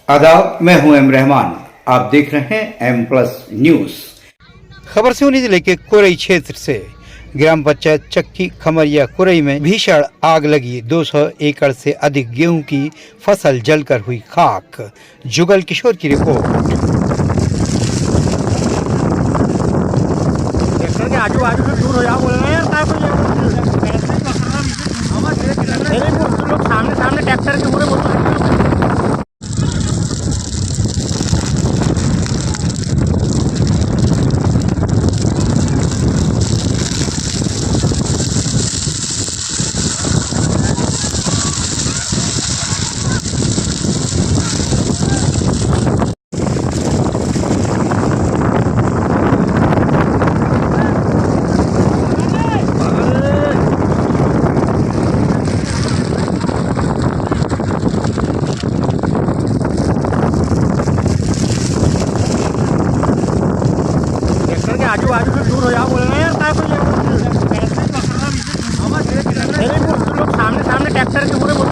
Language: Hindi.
आदाब, मैं हूं एम रहमान। आप देख रहे हैं एम प्लस न्यूज। खबर सिवनी जिले के कुरई क्षेत्र से ग्राम पंचायत चक्की खमरिया कुरई में भीषण आग लगी। 200 एकड़ से अधिक गेहूं की फसल जलकर हुई खाक। जुगल किशोर की रिपोर्ट। आजू बाजू से दूर हो जाओ, बोल रहे हैं लोग सामने सामने ट्रैक्टर के पूरे बोल रहे हैं। आजू बाजू से दूर हो जाओ, बोल रहे हैं लोग सामने सामने ट्रैक्टर के पूरे बोल